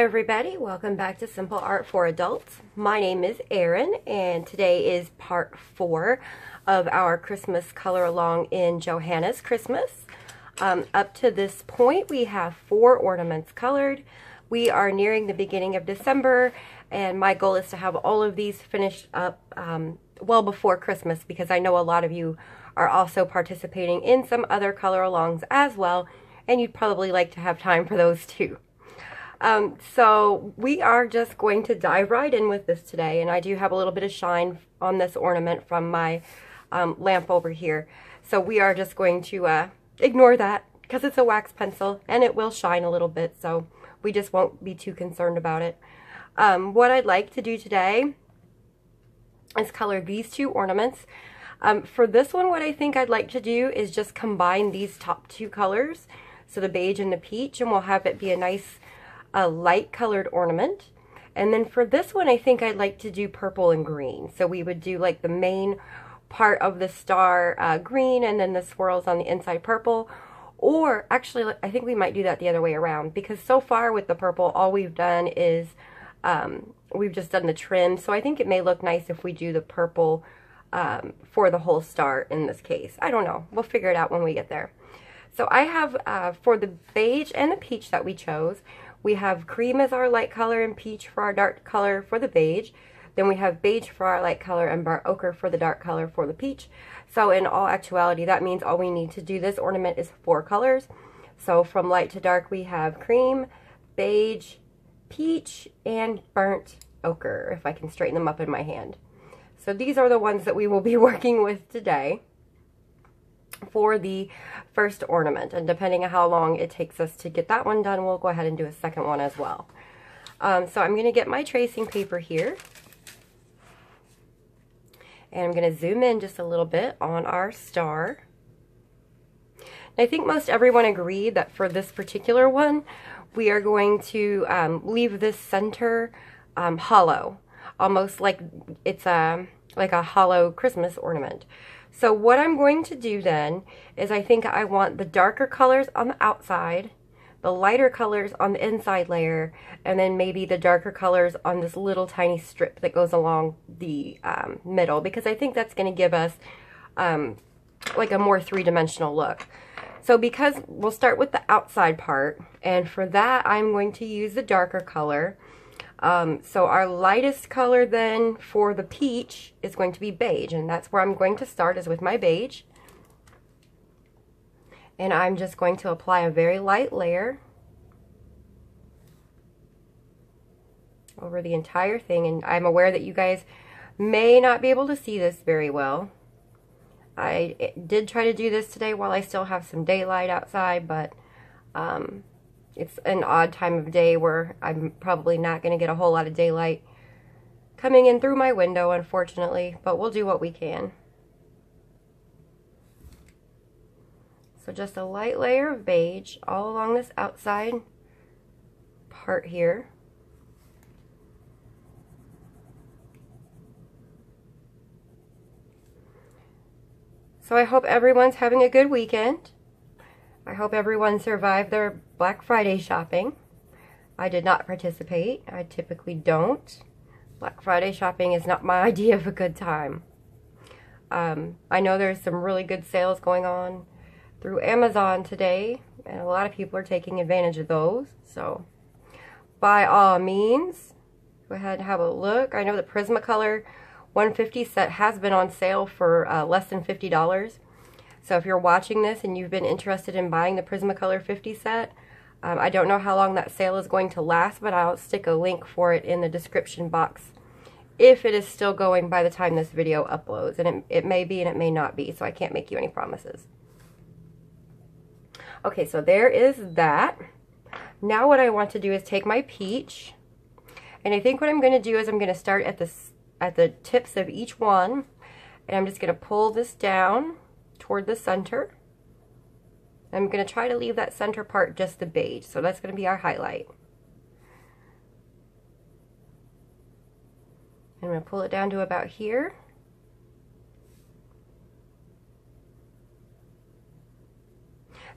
everybody, welcome back to Simple Art for Adults. My name is Erin and today is part 4 of our Christmas color along in Johanna's Christmas. Up to this point we have 4 ornaments colored. We are nearing the beginning of December and my goal is to have all of these finished up well before Christmas, because I know a lot of you are also participating in some other color alongs as well, and you'd probably like to have time for those too. So we are just going to dive right in with this today, and I do have a little bit of shine on this ornament from my lamp over here. So we are just going to ignore that because it's a wax pencil and it will shine a little bit, so we just won't be too concerned about it. What I'd like to do today is color these 2 ornaments. For this one, what I think I'd like to do is just combine these top 2 colors, so the beige and the peach, and we'll have it be a nice light colored ornament. And then for this one, I think I'd like to do purple and green. So we would do like the main part of the star green and then the swirls on the inside purple. Or actually, I think we might do that the other way around, because so far with the purple, all we've done is we've just done the trim. So I think it may look nice if we do the purple for the whole star in this case. I don't know. We'll figure it out when we get there. So I have, for the beige and the peach that we chose, we have cream as our light color and peach for our dark color for the beige. Then we have beige for our light color and burnt ochre for the dark color for the peach. So in all actuality, that means all we need to do this ornament is 4 colors. So from light to dark, we have cream, beige, peach, and burnt ochre, if I can straighten them up in my hand. So these are the ones that we will be working with today for the first ornament, and depending on how long it takes us to get that one done, we'll go ahead and do a second one as well. So I'm going to get my tracing paper here, and I'm going to zoom in just a little bit on our star. And I think most everyone agreed that for this particular one, we are going to leave this center hollow, almost like it's like a hollow Christmas ornament. So what I'm going to do then is I think I want the darker colors on the outside, the lighter colors on the inside layer, and then maybe the darker colors on this little tiny strip that goes along the middle, because I think that's going to give us like a more 3-dimensional look. So because we'll start with the outside part, and for that I'm going to use the darker color. So our lightest color then for the peach is going to be beige, and that's where I'm going to start, is with my beige. And I'm just going to apply a very light layer over the entire thing, and I'm aware that you guys may not be able to see this very well. I did try to do this today while I still have some daylight outside, but it's an odd time of day where I'm probably not going to get a whole lot of daylight coming in through my window, unfortunately, but we'll do what we can. So just a light layer of beige all along this outside part here. So I hope everyone's having a good weekend. I hope everyone survived their Black Friday shopping. I did not participate. I typically don't. Black Friday shopping is not my idea of a good time. I know there's some really good sales going on through Amazon today, and a lot of people are taking advantage of those. So by all means, go ahead and have a look. I know the Prismacolor 150 set has been on sale for less than $50. So if you're watching this and you've been interested in buying the Prismacolor 50 set, I don't know how long that sale is going to last, but I'll stick a link for it in the description box if it is still going by the time this video uploads. And it may be and it may not be, so I can't make you any promises. Okay, so there is that. Now what I want to do is take my peach, and I think what I'm going to do is I'm going to start at the tips of each one, and I'm just going to pull this down toward the center. I'm going to try to leave that center part just the beige, so that's going to be our highlight. I'm going to pull it down to about here.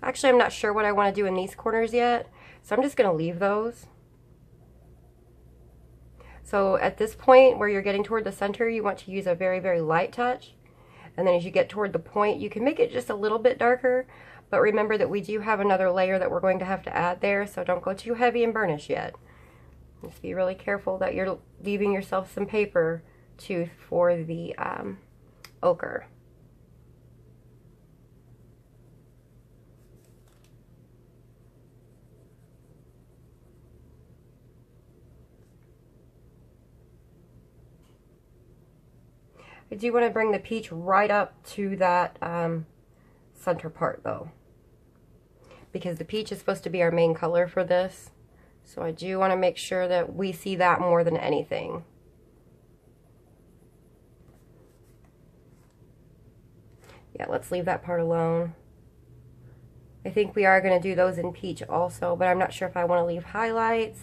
Actually, I'm not sure what I want to do in these corners yet, so I'm just going to leave those. So at this point where you're getting toward the center, you want to use a very, very light touch. And then as you get toward the point, you can make it just a little bit darker. But remember that we do have another layer that we're going to have to add there, so don't go too heavy and burnish yet. Just be really careful that you're leaving yourself some paper too for the ochre. I do want to bring the peach right up to that center part though, because the peach is supposed to be our main color for this. So I do want to make sure that we see that more than anything. Yeah, let's leave that part alone. I think we are going to do those in peach also, but I'm not sure if I want to leave highlights.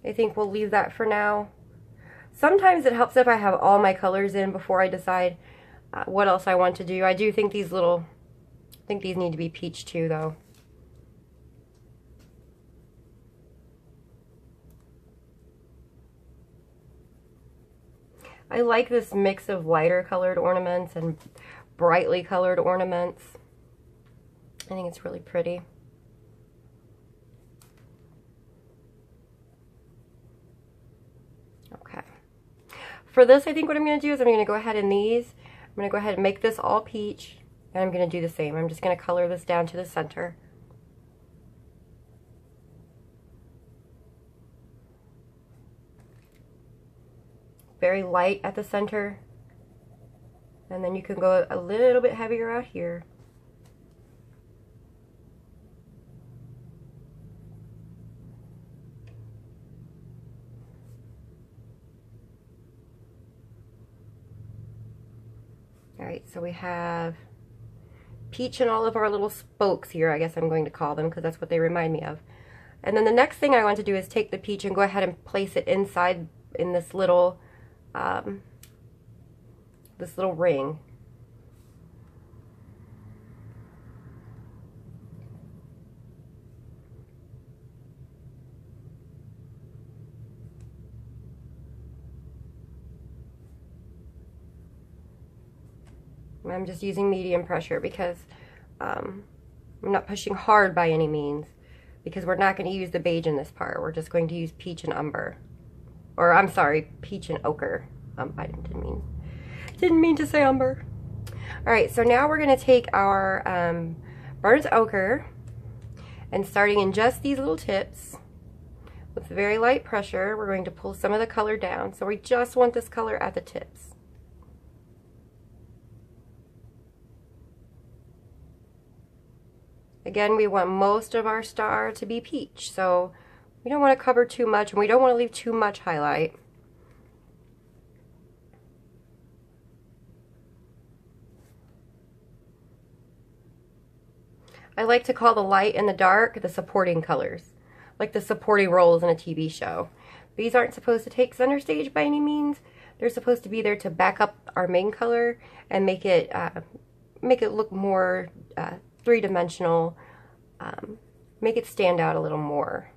I think we'll leave that for now. Sometimes it helps if I have all my colors in before I decide what else I want to do. I do think these need to be peach too though. I like this mix of lighter colored ornaments and brightly colored ornaments. I think it's really pretty. Okay. For this, I think what I'm going to do is I'm going to go ahead and I'm going to go ahead and make this all peach, and I'm going to do the same. I'm just going to color this down to the center. Very light at the center, and then you can go a little bit heavier out here. Alright, so we have peach in all of our little spokes here, I guess I'm going to call them, because that's what they remind me of. And then the next thing I want to do is take the peach and go ahead and place it inside in this little ring. I'm just using medium pressure because I'm not pushing hard by any means, because we're not going to use the beige in this part. We're just going to use peach and umber. Or I'm sorry, peach and ochre. I didn't mean to say umber. Alright, so now we're going to take our burnt ochre, and starting in just these little tips, with very light pressure, we're going to pull some of the color down. So we just want this color at the tips. Again, we want most of our star to be peach, so we don't want to cover too much, and we don't want to leave too much highlight. I like to call the light and the dark the supporting colors, like the supporting roles in a TV show. These aren't supposed to take center stage by any means. They're supposed to be there to back up our main color and make it look more three-dimensional, make it stand out a little more.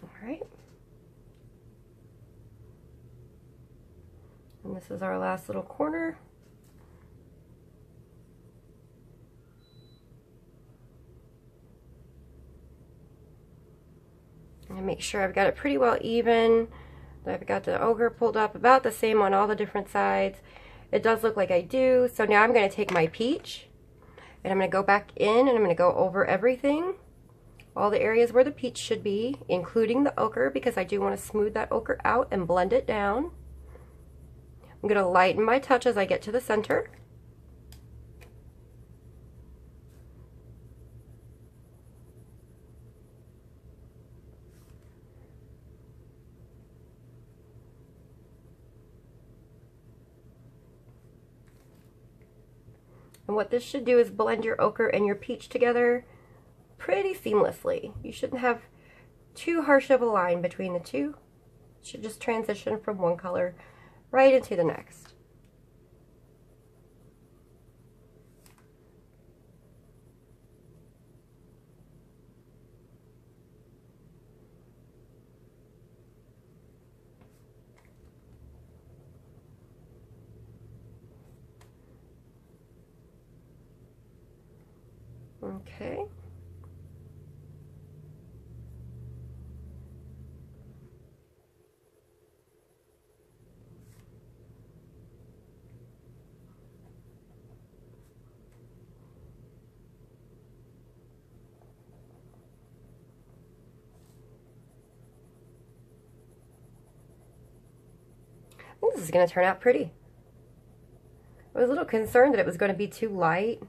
All right. And this is our last little corner. And make sure I've got it pretty well even. That I've got the ochre pulled up about the same on all the different sides. It does look like I do. So now I'm going to take my peach, and I'm going to go back in, and I'm going to go over everything. All the areas where the peach should be, including the ochre, because I do want to smooth that ochre out and blend it down. I'm going to lighten my touch as I get to the center. And what this should do is blend your ochre and your peach together pretty seamlessly. You shouldn't have too harsh of a line between the two. It should just transition from one color right into the next. Okay. I think this is going to turn out pretty. I was a little concerned that it was going to be too light,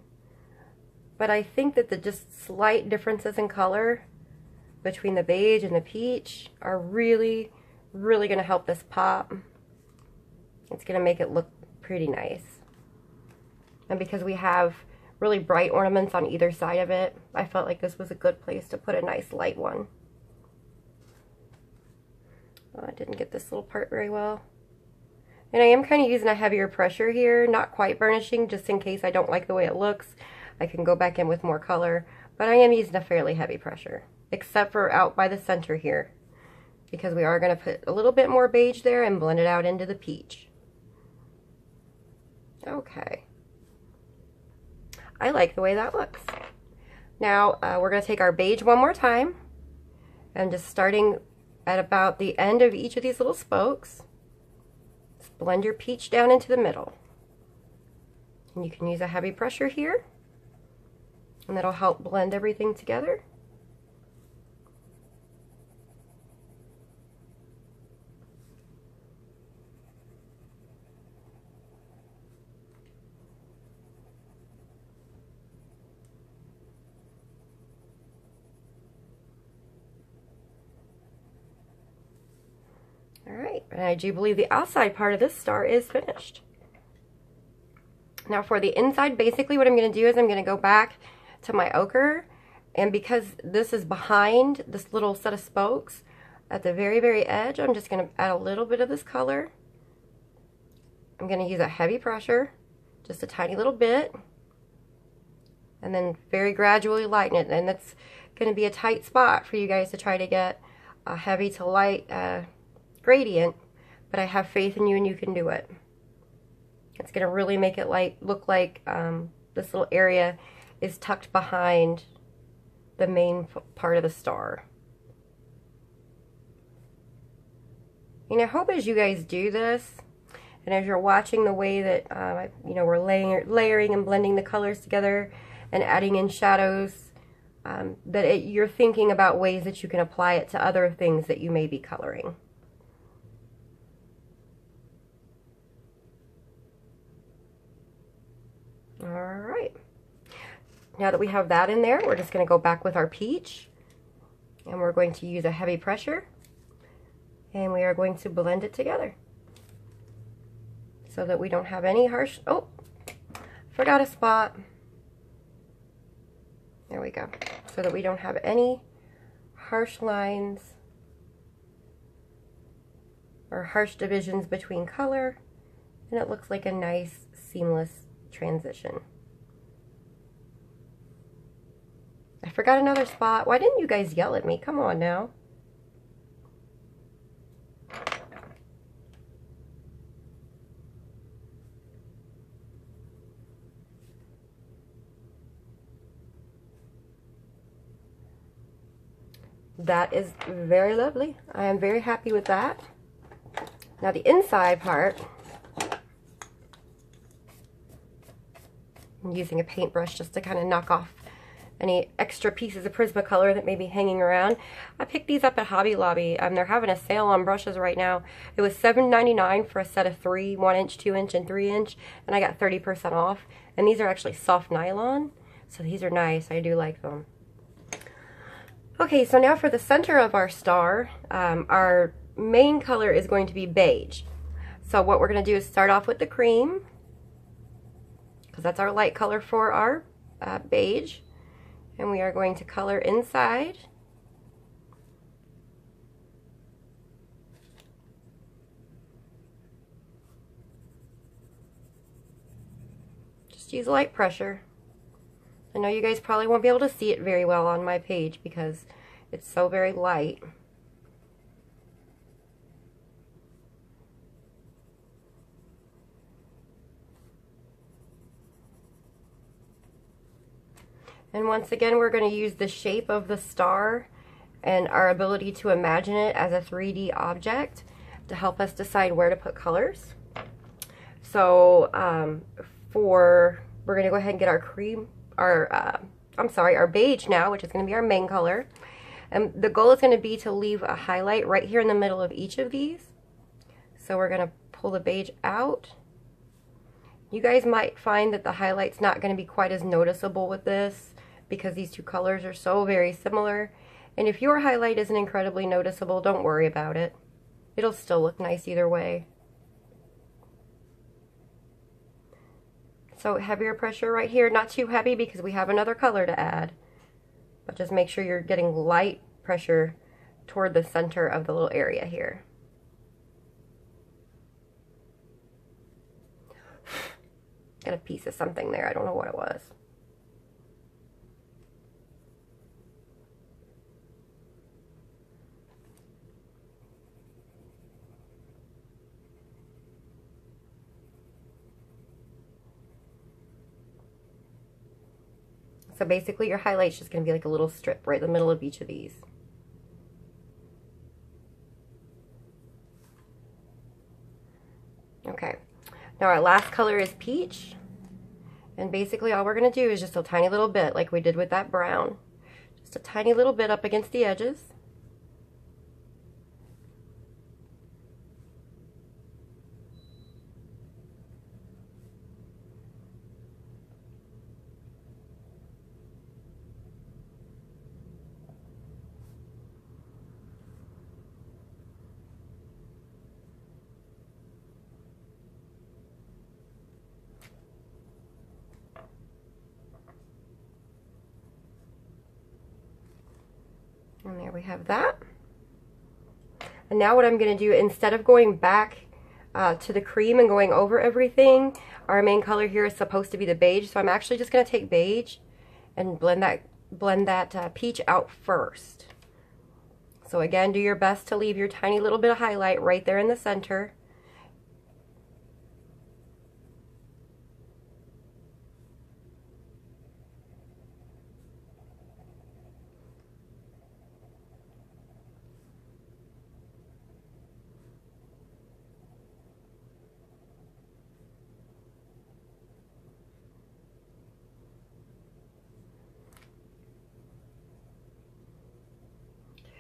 but I think that the just slight differences in color between the beige and the peach are really, really going to help this pop. It's going to make it look pretty nice. And because we have really bright ornaments on either side of it, I felt like this was a good place to put a nice light one. Oh, I didn't get this little part very well. And I am kind of using a heavier pressure here, not quite burnishing, just in case I don't like the way it looks. I can go back in with more color, but I am using a fairly heavy pressure, except for out by the center here, because we are going to put a little bit more beige there and blend it out into the peach. Okay. I like the way that looks. Now we're going to take our beige one more time, and just starting at about the end of each of these little spokes, just blend your peach down into the middle. And you can use a heavy pressure here, and that'll help blend everything together. Alright, and I do believe the outside part of this star is finished. Now for the inside, basically what I'm going to do is I'm going to go back to my ochre, and because this is behind this little set of spokes, at the very, very edge, I'm just going to add a little bit of this color. I'm going to use a heavy pressure, just a tiny little bit, and then very gradually lighten it. And that's going to be a tight spot for you guys to try to get a heavy to light gradient, but I have faith in you and you can do it. It's going to really make it look like this little area is tucked behind the main part of the star. And I hope as you guys do this, and as you're watching the way that we're layering and blending the colors together and adding in shadows, that you're thinking about ways that you can apply it to other things that you may be coloring. Alright, now that we have that in there, we're just going to go back with our peach, and we're going to use a heavy pressure, and we are going to blend it together so that we don't have any harsh, oh, forgot a spot. There we go. So that we don't have any harsh lines or harsh divisions between color, and it looks like a nice seamless transition. I forgot another spot. Why didn't you guys yell at me? Come on now. That is very lovely. I am very happy with that. Now the inside part, I'm using a paintbrush just to kind of knock off any extra pieces of Prismacolor that may be hanging around. I picked these up at Hobby Lobby. They're having a sale on brushes right now. It was $7.99 for a set of 3, 1-inch, 2-inch, and 3-inch, and I got 30% off. And these are actually soft nylon, so these are nice. I do like them. Okay, so now for the center of our star, our main color is going to be beige. So what we're going to do is start off with the cream, because that's our light color for our beige. And we are going to color inside. Just use light pressure. I know you guys probably won't be able to see it very well on my page because it's so very light. And once again, we're going to use the shape of the star and our ability to imagine it as a 3D object to help us decide where to put colors. So we're going to go ahead and get our beige now, which is going to be our main color. And the goal is going to be to leave a highlight right here in the middle of each of these. So we're going to pull the beige out. You guys might find that the highlight's not going to be quite as noticeable with this because these two colors are so very similar. And if your highlight isn't incredibly noticeable, don't worry about it. It'll still look nice either way. So heavier pressure right here, not too heavy because we have another color to add. But just make sure you're getting light pressure toward the center of the little area here. Got a piece of something there, I don't know what it was. So basically your highlight's just going to be like a little strip right in the middle of each of these. Okay, now our last color is peach. And basically all we're going to do is just a tiny little bit like we did with that brown. Just a tiny little bit up against the edges. And there we have that. And now what I'm going to do, instead of going back to the cream and going over everything, our main color here is supposed to be the beige. So I'm actually just going to take beige and blend that peach out first. So again, do your best to leave your tiny little bit of highlight right there in the center.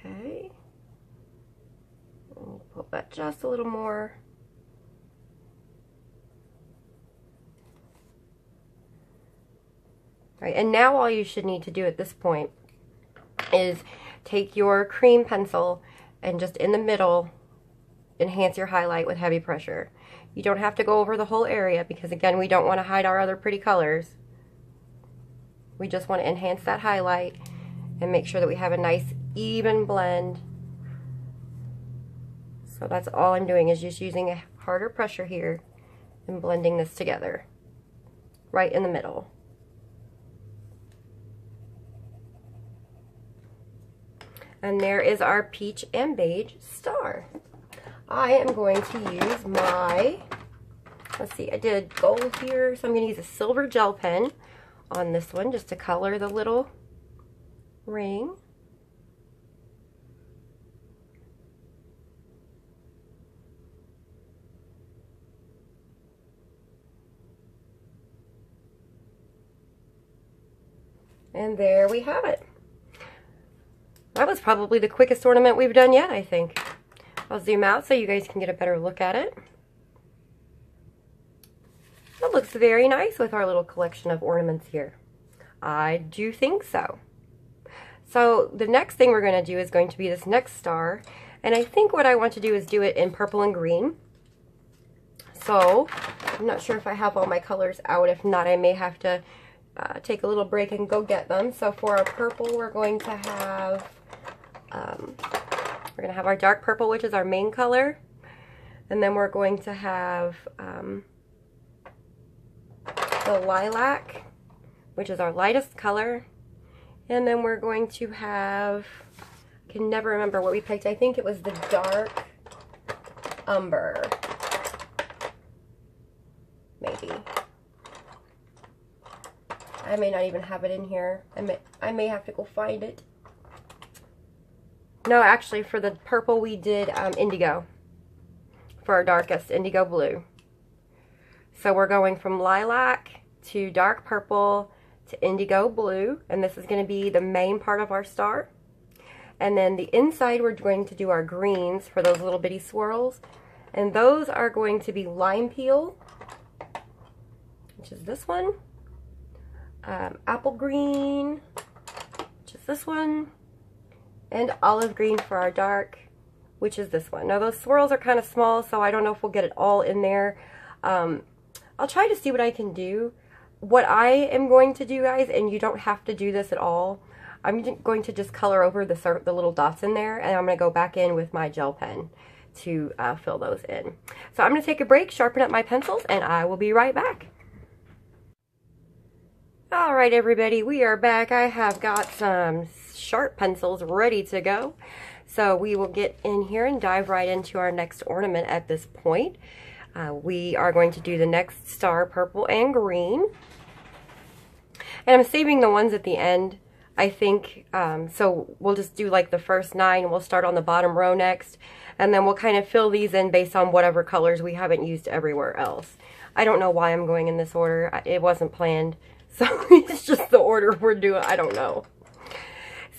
Okay, and pull that just a little more. All right, and now all you should need to do at this point is take your cream pencil and just in the middle enhance your highlight with heavy pressure. You don't have to go over the whole area because again, we don't want to hide our other pretty colors. We just want to enhance that highlight and make sure that we have a nice even blend. So that's all I'm doing, is just using a harder pressure here and blending this together right in the middle. And there is our peach and beige star. I am going to use my, let's see, I did gold here, so I'm going to use a silver gel pen on this one just to color the little ring. And there we have it. That was probably the quickest ornament we've done yet, I think. I'll zoom out so you guys can get a better look at it. That looks very nice with our little collection of ornaments here. I do think so. So the next thing we're going to do is going to be this next star. And I think what I want to do is do it in purple and green. So I'm not sure if I have all my colors out. If not, I may have to take a little break and go get them. So for our purple, we're going to have our dark purple, which is our main color. And then we're going to have the lilac, which is our lightest color. And then we're going to have, I can never remember what we picked. I think it was the dark umber. Maybe. I may not even have it in here. I may have to go find it. No, actually, for the purple we did indigo. For our darkest, indigo blue. So we're going from lilac to dark purple to indigo blue. And this is going to be the main part of our star. And then the inside we're going to do our greens for those little bitty swirls. And those are going to be lime peel, which is this one. Apple green, which is this one. And olive green for our dark, which is this one. Now those swirls are kind of small, so I don't know if we'll get it all in there. I'll try to see what I can do. What I am going to do, guys, and you don't have to do this at all, I'm going to just color over the little dots in there, and I'm going to go back in with my gel pen to fill those in. So I'm going to take a break, sharpen up my pencils, and I will be right back. Alright everybody, we are back. I have got some sharp pencils ready to go. So we will get in here and dive right into our next ornament at this point. We are going to do the next star, purple and green. And I'm saving the ones at the end, I think. So we'll just do like the first 9. We'll start on the bottom row next. And then we'll kind of fill these in based on whatever colors we haven't used everywhere else. I don't know why I'm going in this order. It wasn't planned. So it's just the order we're doing. I don't know.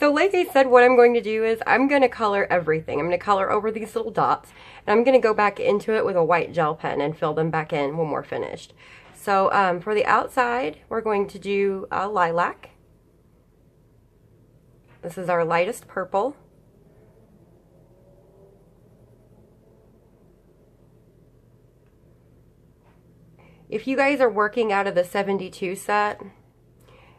So like I said, what I'm going to do is I'm going to color everything. I'm going to color over these little dots. And I'm going to go back into it with a white gel pen and fill them back in when we're finished. So for the outside, we're going to do lilac. This is our lightest purple. If you guys are working out of the 72 set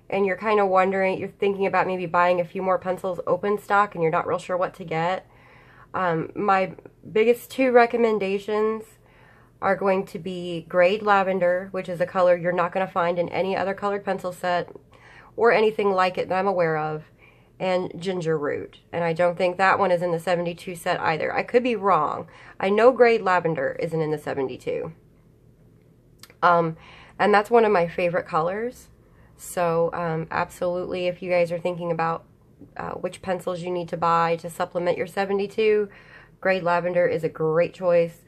and you're kind of wondering, you're thinking about maybe buying a few more pencils open stock and you're not real sure what to get, my biggest 2 recommendations are going to be Grade Lavender, which is a color you're not going to find in any other colored pencil set or anything like it that I'm aware of, and Ginger Root. And I don't think that one is in the 72 set either. I could be wrong. I know Grade Lavender isn't in the 72. And that's one of my favorite colors. So absolutely, if you guys are thinking about which pencils you need to buy to supplement your 72, Grade Lavender is a great choice.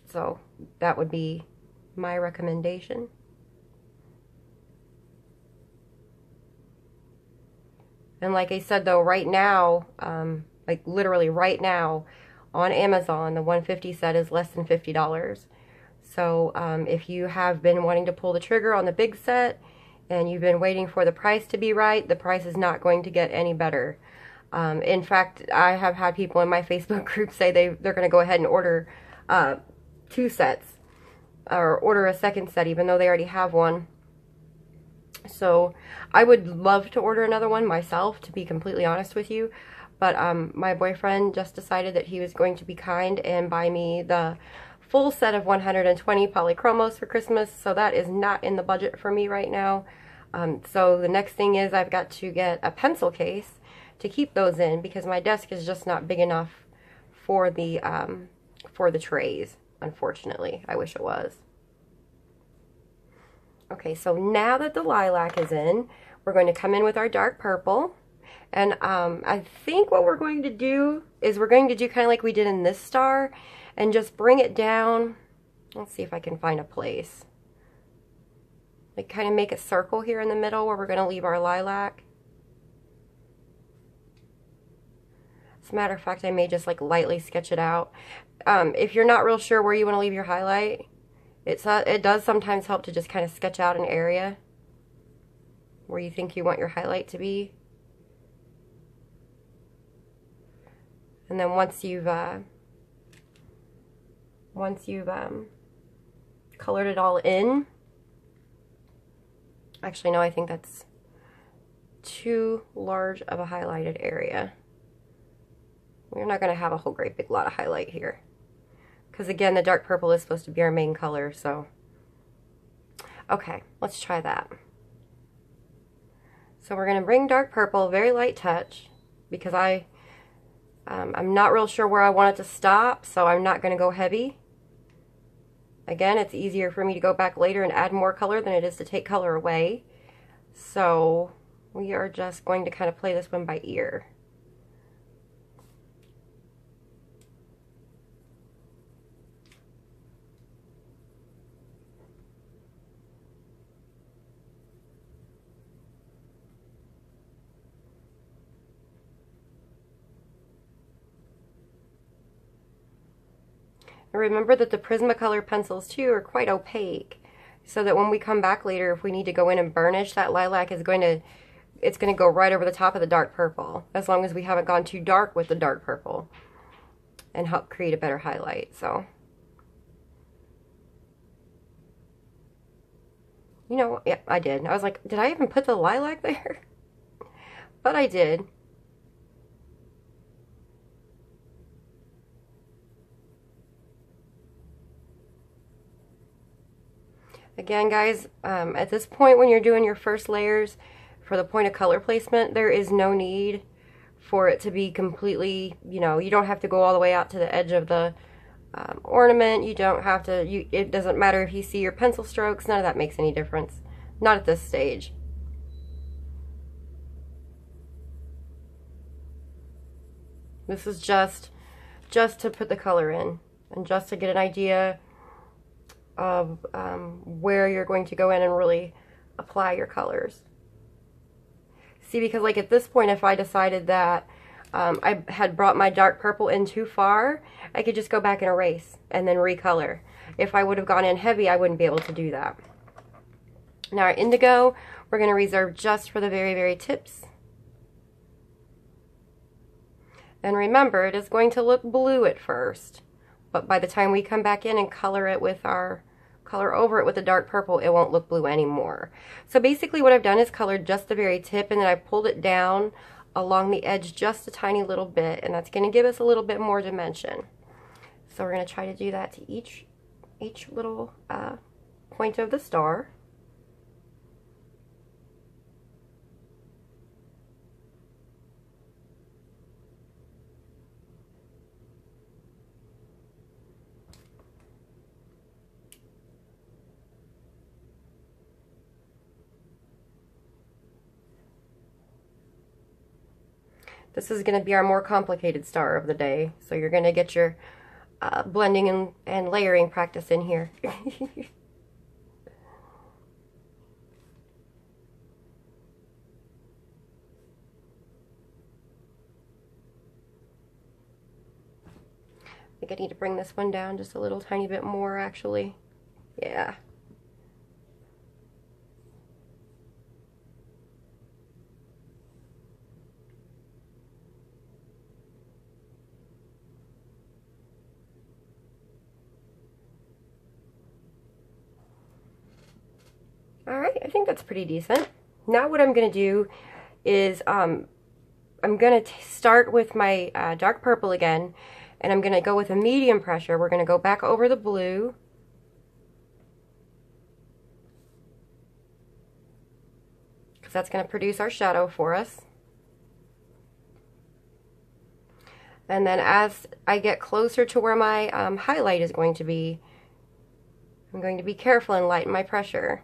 So that would be my recommendation. And like I said though, right now, like literally right now on Amazon, the 150 set is less than $50. So if you have been wanting to pull the trigger on the big set and you've been waiting for the price to be right, the price is not going to get any better. In fact, I have had people in my Facebook group say they're going to go ahead and order 2 sets or order a second set even though they already have one. So I would love to order another one myself, to be completely honest with you. But my boyfriend just decided that he was going to be kind and buy me the full set of 120 polychromos for Christmas, so that is not in the budget for me right now. So the next thing is I've got to get a pencil case to keep those in because my desk is just not big enough for the trays, unfortunately. I wish it was. Okay, so now that the lilac is in, we're going to come in with our dark purple. And I think what we're going to do is we're going to do kind of like we did in this star and just bring it down. Let's see if I can find a place. Like kind of make a circle here in the middle where we're going to leave our lilac. As a matter of fact, I may just like lightly sketch it out. If you're not real sure where you want to leave your highlight, it does sometimes help to just kind of sketch out an area where you think you want your highlight to be. And then once you've once you've colored it all in. Actually, no, I think that's too large of a highlighted area. We're not going to have a whole great big lot of highlight here. Because again, the dark purple is supposed to be our main color, so. Okay, let's try that. So we're going to bring dark purple, very light touch, because I'm not real sure where I want it to stop, so I'm not going to go heavy. Again, it's easier for me to go back later and add more color than it is to take color away. So we are just going to kind of play this one by ear. Remember that the Prismacolor pencils too are quite opaque, so that when we come back later, if we need to go in and burnish, that lilac is it's going to go right over the top of the dark purple, as long as we haven't gone too dark with the dark purple, and help create a better highlight. So, you know, yeah, I did. I was like, did I even put the lilac there? But I did. Again, guys, at this point when you're doing your first layers, for the point of color placement, there is no need for it to be completely, you know, you don't have to go all the way out to the edge of the ornament. You don't have to, it doesn't matter if you see your pencil strokes, none of that makes any difference. Not at this stage. This is just to put the color in, and just to get an idea of where you're going to go in and really apply your colors. See, because like at this point, if I decided that I had brought my dark purple in too far, I could just go back and erase and then recolor. If I would have gone in heavy, I wouldn't be able to do that. Now our indigo, we're going to reserve just for the very, very tips. And remember, it is going to look blue at first, but by the time we come back in and color it with our color over it with the dark purple, it won't look blue anymore. So basically what I've done is colored just the very tip, and then I pulled it down along the edge just a tiny little bit, and that's going to give us a little bit more dimension. So we're going to try to do that to each little point of the star. This is going to be our more complicated star of the day, so you're going to get your blending and layering practice in here. I think I need to bring this one down just a little tiny bit more, actually. Yeah. Alright, I think that's pretty decent. Now what I'm going to do is I'm going to start with my dark purple again, and I'm going to go with a medium pressure. We're going to go back over the blue. Because that's going to produce our shadow for us. And then as I get closer to where my highlight is going to be, I'm going to be careful and lighten my pressure.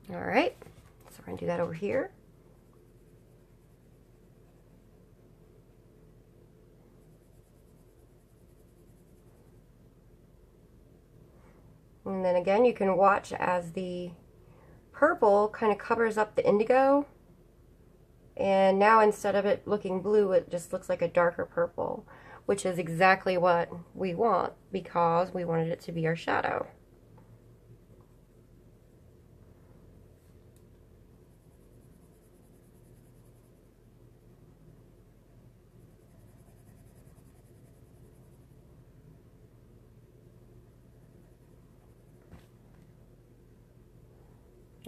Alright, so we're going to do that over here. And then again, you can watch as the purple kind of covers up the indigo. And now instead of it looking blue, it just looks like a darker purple. which is exactly what we want because we wanted it to be our shadow.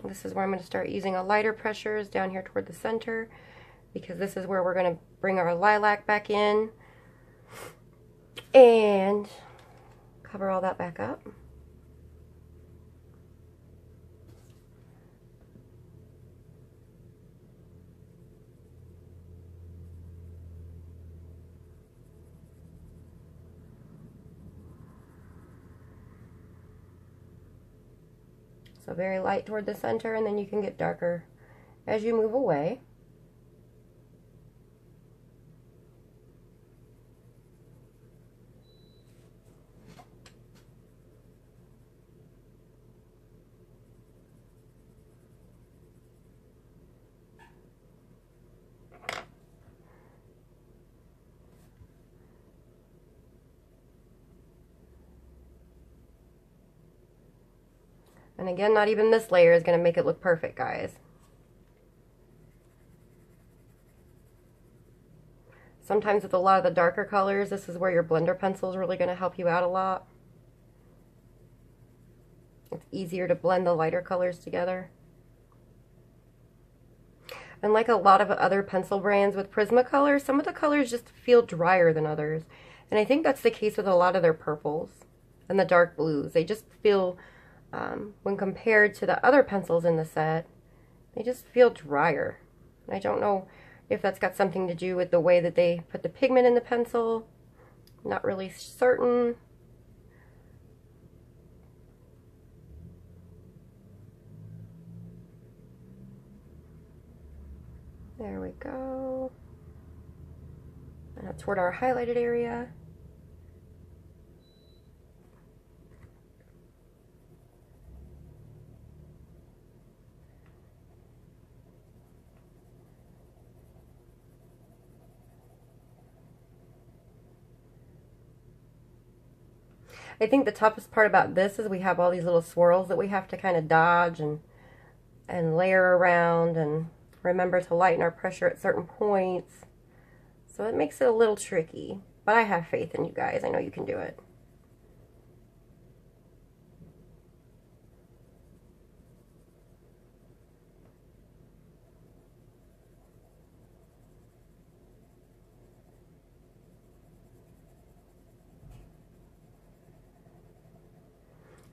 This is where I'm going to start using a lighter pressures down here toward the center, because this is where we're going to bring our lilac back in and cover all that back up. So very light toward the center, and then you can get darker as you move away. And again, not even this layer is going to make it look perfect, guys. Sometimes with a lot of the darker colors, this is where your blender pencil is really going to help you out a lot. It's easier to blend the lighter colors together. And like a lot of other pencil brands with Prismacolor, some of the colors just feel drier than others. And I think that's the case with a lot of their purples and the dark blues. They just feel... when compared to the other pencils in the set, they just feel drier. And I don't know if that's got something to do with the way that they put the pigment in the pencil. Not really certain. There we go. And up toward our highlighted area. I think the toughest part about this is we have all these little swirls that we have to kind of dodge and layer around and remember to lighten our pressure at certain points. So it makes it a little tricky, but I have faith in you guys. I know you can do it.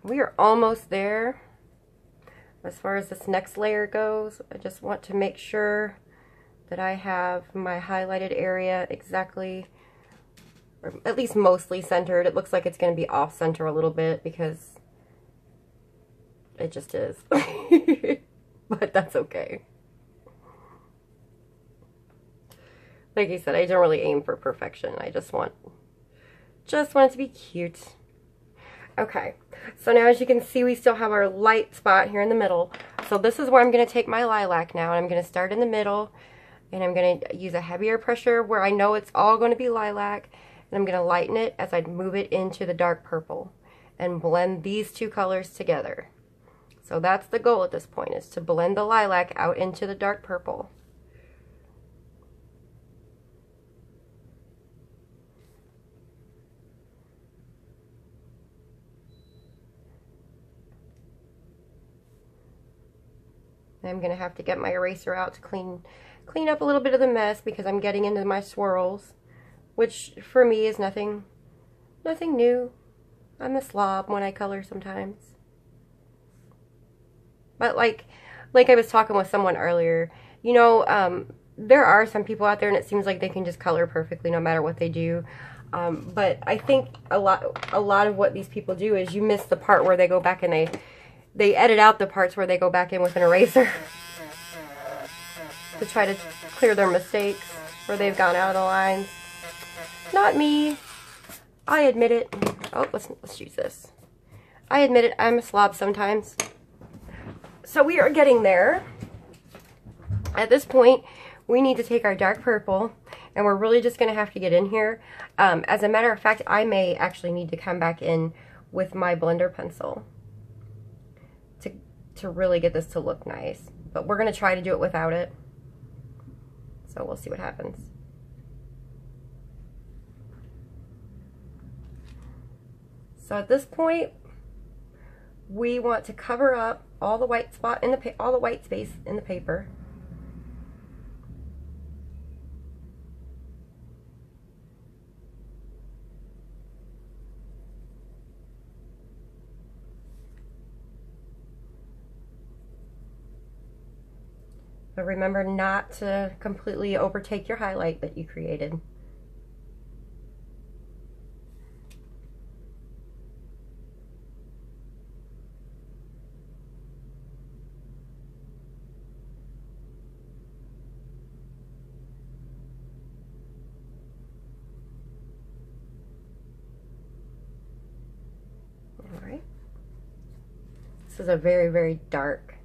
We are almost there. As far as this next layer goes, I just want to make sure that I have my highlighted area exactly, or at least mostly centered. It looks like it's going to be off center a little bit because it just is. But that's okay. Like I said, I don't really aim for perfection. I just want it to be cute. Okay, so now as you can see, we still have our light spot here in the middle. So this is where I'm going to take my lilac now, and I'm going to start in the middle, and I'm going to use a heavier pressure where I know it's all going to be lilac, and I'm going to lighten it as I move it into the dark purple and blend these two colors together. So that's the goal at this point, is to blend the lilac out into the dark purple. I'm going to have to get my eraser out to clean up a little bit of the mess because I'm getting into my swirls, which for me is nothing new. I'm a slob when I color sometimes. But like I was talking with someone earlier, you know, there are some people out there and it seems like they can just color perfectly no matter what they do. But I think a lot of what these people do is you miss the part where they go back and they edit out the parts where they go back in with an eraser to try to clear their mistakes where they've gone out of the lines. Not me. I admit it. Oh, let's use this. I admit it, I'm a slob sometimes. So we are getting there. At this point, we need to take our dark purple And we're really just going to have to get in here. As a matter of fact, I may actually need to come back in with my blender pencil to really get this to look nice. But we're going to try to do it without it. So we'll see what happens. So at this point, we want to cover up all the white spot in all the white space in the paper. But remember not to completely overtake your highlight that you created. All right. This is a very, very dark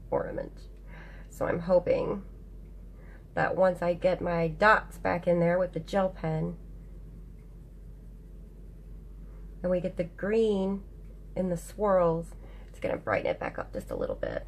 ornament. So I'm hoping that once I get my dots back in there with the gel pen, and we get the green in the swirls, it's going to brighten it back up just a little bit.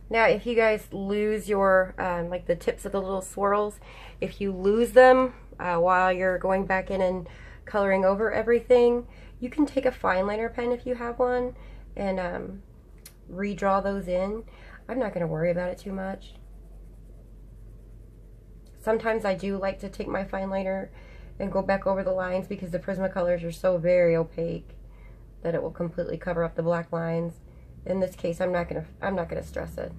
Now, if you guys lose your, like the tips of the little swirls, if you lose them while you're going back in and coloring over everything, you can take a fine liner pen if you have one and redraw those in. I'm not going to worry about it too much. Sometimes I do like to take my fine liner and go back over the lines because the Prismacolors are so very opaque that it will completely cover up the black lines. In this case, I'm not gonna stress it.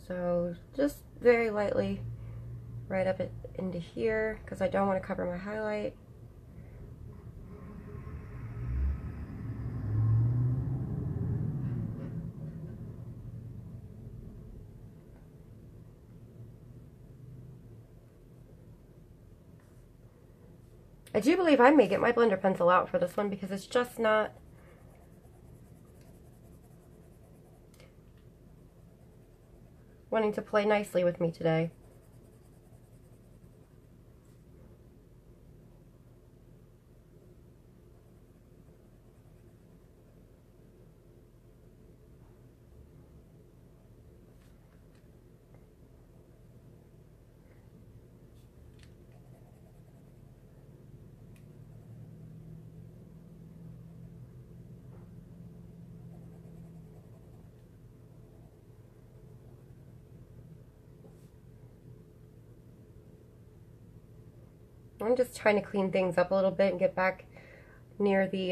So just very lightly right up into here because I don't want to cover my highlight. I do believe I may get my blender pencil out for this one because it's just not wanting to play nicely with me today. I'm just trying to clean things up a little bit and get back near the,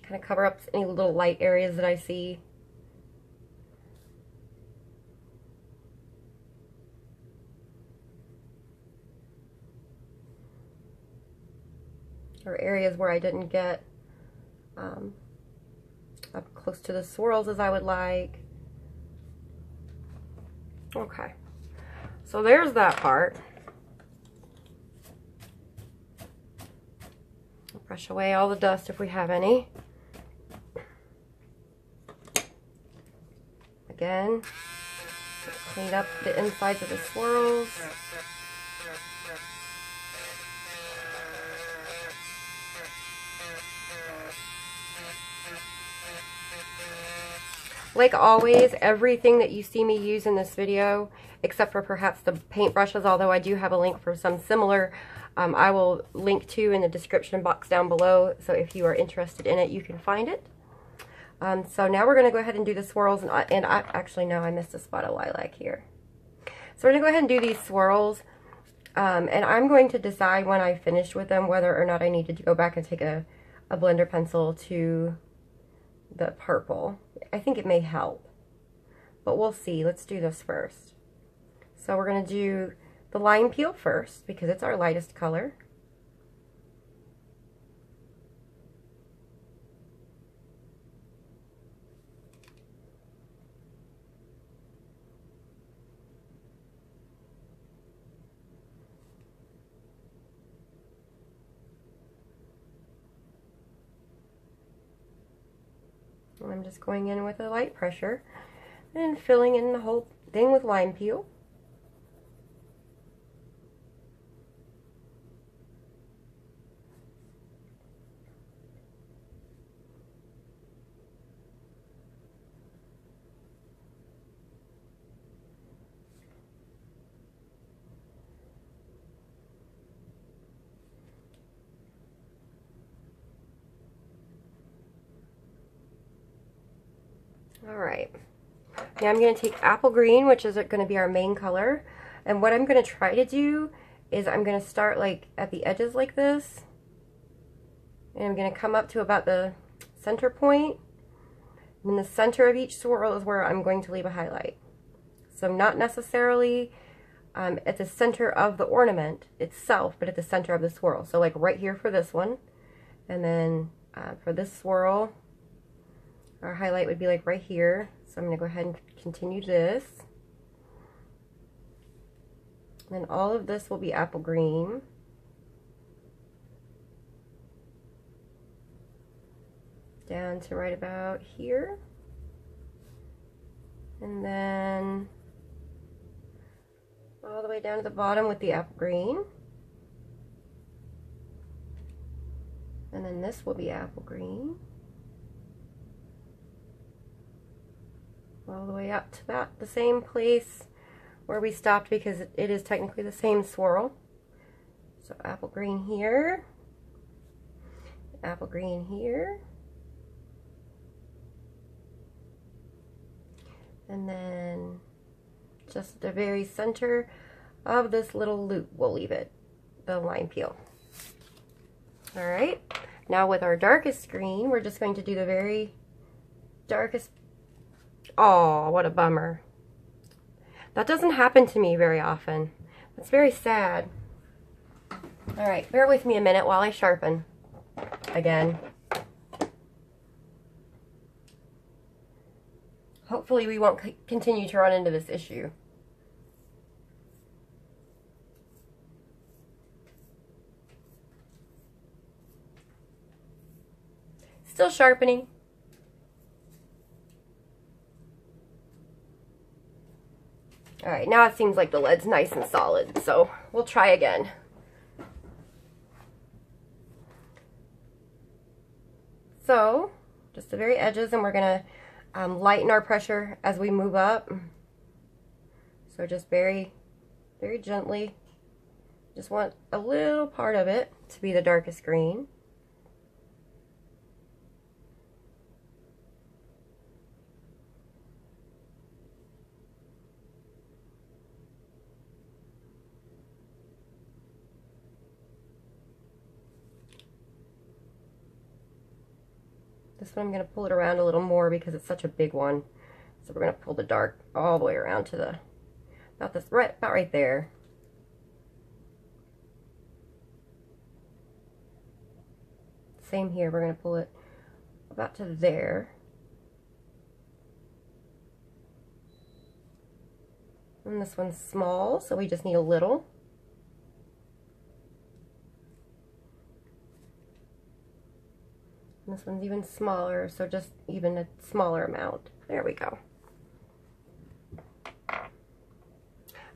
kind of cover up any little light areas that I see. Or areas where I didn't get up close to the swirls as I would like. Okay, so there's that part. Brush away all the dust if we have any. Again, clean up the insides of the swirls. Like always, everything that you see me use in this video, except for perhaps the paintbrushes, although I do have a link for some similar, I will link to in the description box down below, so if you are interested in it, you can find it. So now we're going to go ahead and do the swirls, and I actually, no, I missed a spot of lilac here. So we're going to go ahead and do these swirls, and I'm going to decide when I finish with them whether or not I need to go back and take a blender pencil to the purple. I think it may help, but we'll see. Let's do this first. So we're going to do the lime peel first because it's our lightest color. I'm just going in with a light pressure and filling in the whole thing with lime peel. Alright, now I'm going to take apple green, which is going to be our main color, and what I'm going to try to do is I'm going to start like at the edges like this, and I'm going to come up to about the center point, and in the center of each swirl is where I'm going to leave a highlight. So not necessarily at the center of the ornament itself, but at the center of the swirl. So like right here for this one, and then for this swirl, our highlight would be like right here. So I'm going to go ahead and continue this. And then all of this will be apple green. Down to right about here. And then all the way down to the bottom with the apple green. And then this will be apple green. All the way up to about the same place where we stopped, because it is technically the same swirl. So apple green here, apple green here, and then just at the very center of this little loop we'll leave it, the lime peel. Alright, now with our darkest green, we're just going to do the very darkest. Oh, what a bummer. That doesn't happen to me very often. It's very sad. Alright, bear with me a minute while I sharpen again. Hopefully we won't continue to run into this issue. Still sharpening. Alright, now it seems like the lead's nice and solid, so we'll try again. So, just the very edges, and we're going to lighten our pressure as we move up. So just very, very gently. Just want a little part of it to be the darkest green. This one I'm going to pull it around a little more because it's such a big one. So we're going to pull the dark all the way around to the, about right there. Same here, we're going to pull it about to there. And this one's small, so we just need a little. And this one's even smaller, so just even a smaller amount. There we go.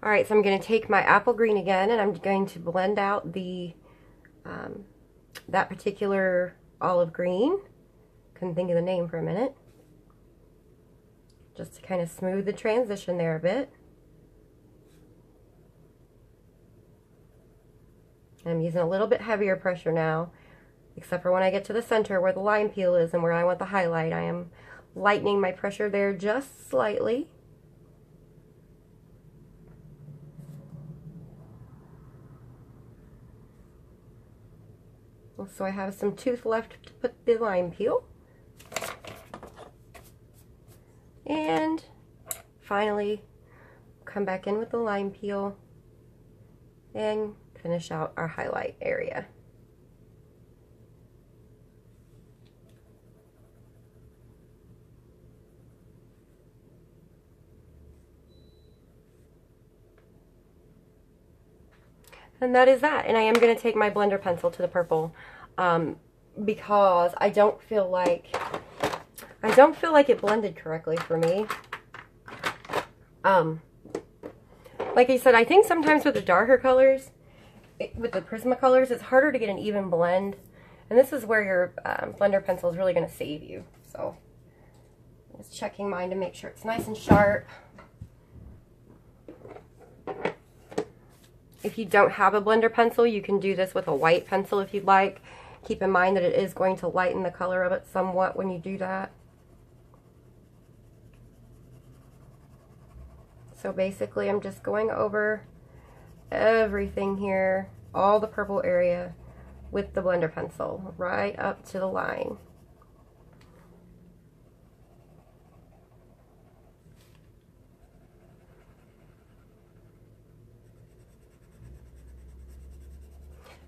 Alright, so I'm going to take my apple green again, and I'm going to blend out the that particular olive green. Couldn't think of the name for a minute. Just to kind of smooth the transition there a bit. And I'm using a little bit heavier pressure now, except for when I get to the center where the lime peel is and where I want the highlight. I am lightening my pressure there just slightly. So I have some tooth left to put the lime peel. And finally, come back in with the lime peel and finish out our highlight area. And that is that. And I am going to take my blender pencil to the purple because I don't feel like I don't feel like it blended correctly for me. Like I said, I think sometimes with the darker colors, with the Prismacolors, it's harder to get an even blend. And this is where your blender pencil is really going to save you. So, I'm just checking mine to make sure it's nice and sharp. If you don't have a blender pencil, you can do this with a white pencil if you'd like. Keep in mind that it is going to lighten the color of it somewhat when you do that. So basically, I'm just going over everything here, all the purple area, with the blender pencil, right up to the line.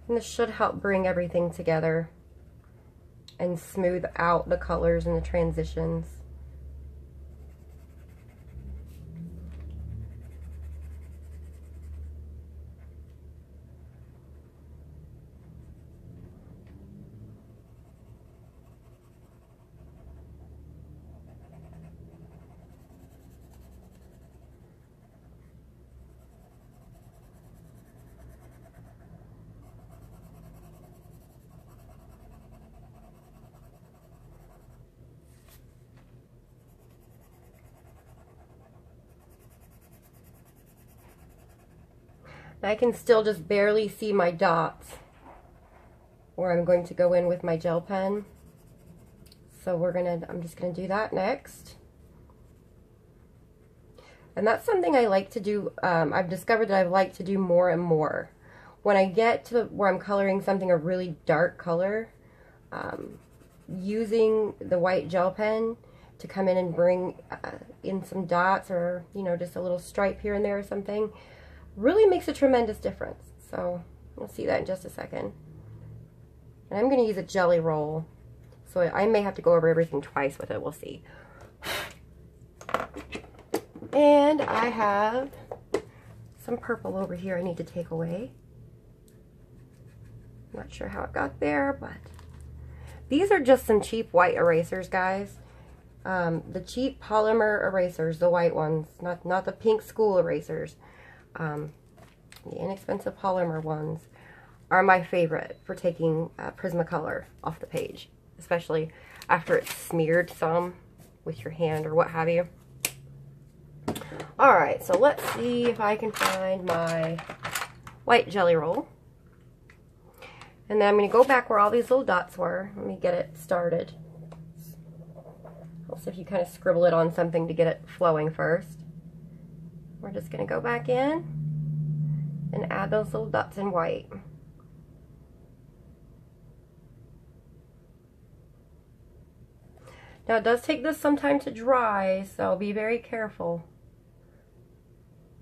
And this should help bring everything together and smooth out the colors and the transitions. I can still just barely see my dots where I'm going to go in with my gel pen. So I'm just gonna do that next. And that's something I like to do. I've discovered that I like to do more and more. When I get to where I'm coloring something a really dark color, using the white gel pen to come in and bring in some dots, or just a little stripe here and there or something, really makes a tremendous difference. So we'll see that in just a second. And I'm going to use a jelly roll, so I may have to go over everything twice with it. We'll see. And I have some purple over here I need to take away. Not sure how it got there, but these are just some cheap white erasers, guys. The cheap polymer erasers, the white ones, not the pink school erasers. The inexpensive polymer ones are my favorite for taking Prismacolor off the page, especially after it's smeared some with your hand or what have you. Alright, so let's see if I can find my white jelly roll. And then I'm going to go back where all these little dots were. Let me get it started. Also, if you kind of scribble it on something to get it flowing first. We're just going to go back in and add those little dots in white. Now it does take this some time to dry, so be very careful.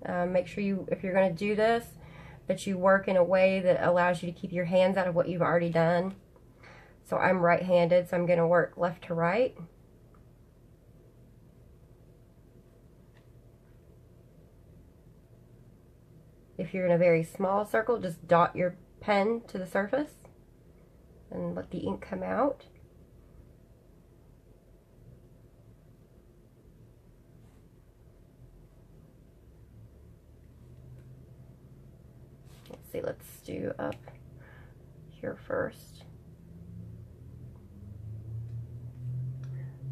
Make sure if you're going to do this, that you work in a way that allows you to keep your hands out of what you've already done. So I'm right-handed, so I'm going to work left to right. If you're in a very small circle, just dot your pen to the surface and let the ink come out. Let's see, let's do up here first.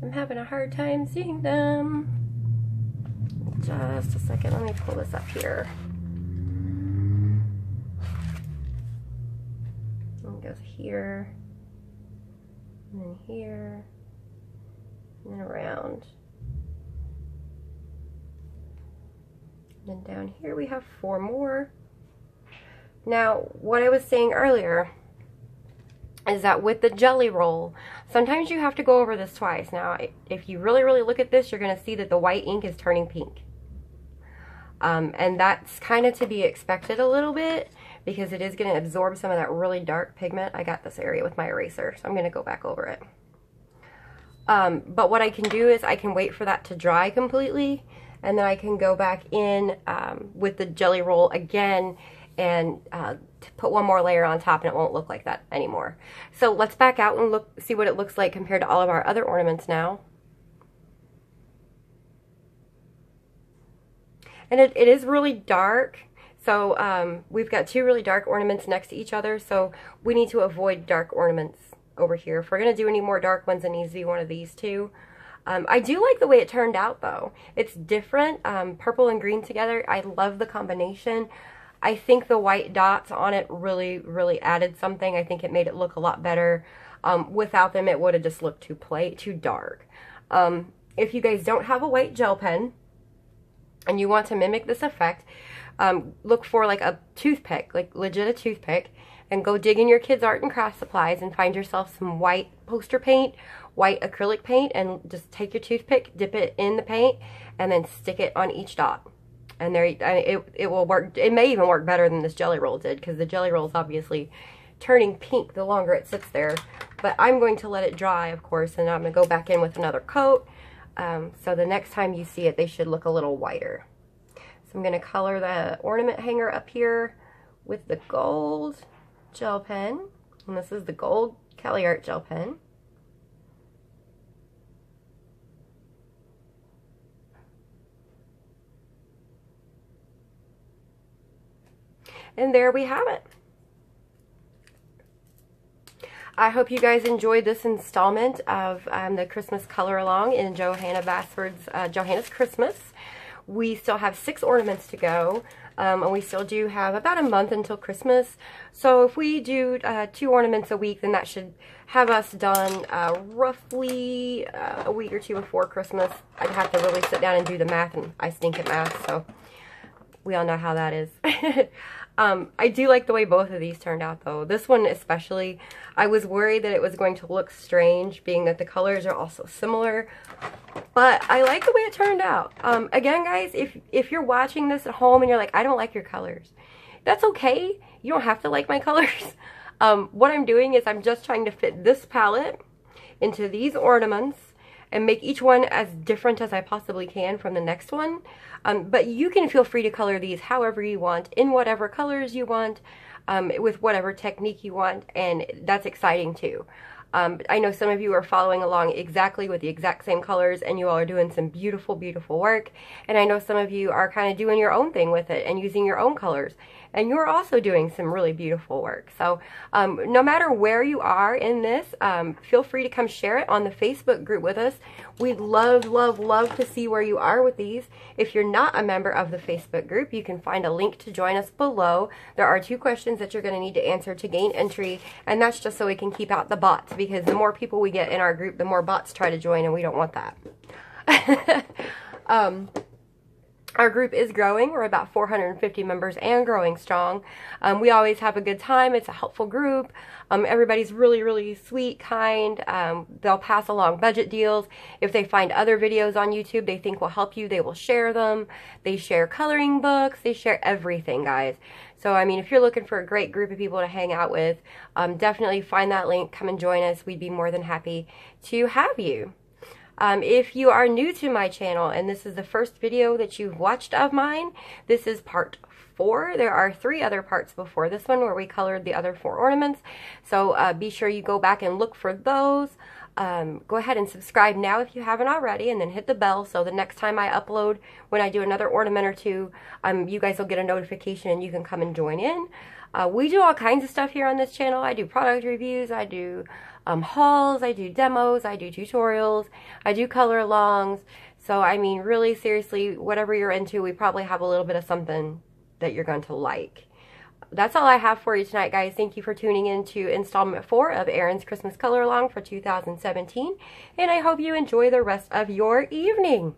I'm having a hard time seeing them. Just a second, let me pull this up here. It goes here, and then here, and then around. And then down here we have 4 more. Now, what I was saying earlier is that with the jelly roll, sometimes you have to go over this twice. Now, if you really, really look at this, you're going to see that the white ink is turning pink. And that's kind of to be expected a little bit, because it is going to absorb some of that really dark pigment. I got this area with my eraser, so I'm going to go back over it. But what I can do is I can wait for that to dry completely, and then I can go back in with the jelly roll again and put one more layer on top, and it won't look like that anymore. So let's back out and see what it looks like compared to all of our other ornaments now. And it is really dark. So we've got two really dark ornaments next to each other. So we need to avoid dark ornaments over here. If we're going to do any more dark ones, it needs to be one of these two. I do like the way it turned out though. It's different, purple and green together. I love the combination. I think the white dots on it really, really added something. I think it made it look a lot better. Without them, it would have just looked too dark. If you guys don't have a white gel pen and you want to mimic this effect, look for like a toothpick, like legit a toothpick, and go dig in your kids' art and craft supplies and find yourself some white poster paint, white acrylic paint, and just take your toothpick, dip it in the paint, and then stick it on each dot. And there, it will work. It may even work better than this jelly roll did, because the jelly roll is obviously turning pink the longer it sits there. But I'm going to let it dry, of course, and I'm going to go back in with another coat. So the next time you see it, they should look a little whiter. So I'm going to color the ornament hanger up here with the gold gel pen. And this is the gold Kelly Art gel pen. And there we have it. I hope you guys enjoyed this installment of the Christmas color along in Johanna Bassford's Johanna's Christmas. We still have 6 ornaments to go, and we still do have about a month until Christmas. So if we do 2 ornaments a week, then that should have us done roughly a week or 2 before Christmas. I'd have to really sit down and do the math, and I stink at math, so we all know how that is. I do like the way both of these turned out though. This one especially, I was worried that it was going to look strange being that the colors are also similar, but I like the way it turned out. Again guys, if you're watching this at home and you're like, I don't like your colors, that's okay. You don't have to like my colors. What I'm doing is I'm just trying to fit this palette into these ornaments and make each one as different as I possibly can from the next one. But you can feel free to color these however you want, in whatever colors you want, with whatever technique you want, and that's exciting too. I know some of you are following along exactly with the exact same colors, and you all are doing some beautiful, beautiful work. And I know some of you are kind of doing your own thing with it and using your own colors, and you're also doing some really beautiful work. So no matter where you are in this, feel free to come share it on the Facebook group with us. We'd love, love, love to see where you are with these. If you're not a member of the Facebook group, you can find a link to join us below. There are 2 questions that you're going to need to answer to gain entry, and that's just so we can keep out the bots, because the more people we get in our group, the more bots try to join, and we don't want that. Our group is growing. We're about 450 members and growing strong. We always have a good time. It's a helpful group. Everybody's really, really sweet, kind. They'll pass along budget deals. If they find other videos on YouTube they think will help you, they will share them. They share coloring books. They share everything, guys. So, I mean, if you're looking for a great group of people to hang out with, definitely find that link. Come and join us. We'd be more than happy to have you. If you are new to my channel and this is the first video that you've watched of mine, this is part 4. There are 3 other parts before this one where we colored the other 4 ornaments. So be sure you go back and look for those. Go ahead and subscribe now if you haven't already, and then hit the bell so the next time I upload, when I do another ornament or 2, you guys will get a notification and you can come and join in. We do all kinds of stuff here on this channel. I do product reviews, I do hauls, I do demos, I do tutorials, I do color alongs. So I mean, really seriously, whatever you're into, we probably have a little bit of something that you're going to like. That's all I have for you tonight, guys. Thank you for tuning in to installment 4 of Erin's Christmas Color Along for 2017, and I hope you enjoy the rest of your evening.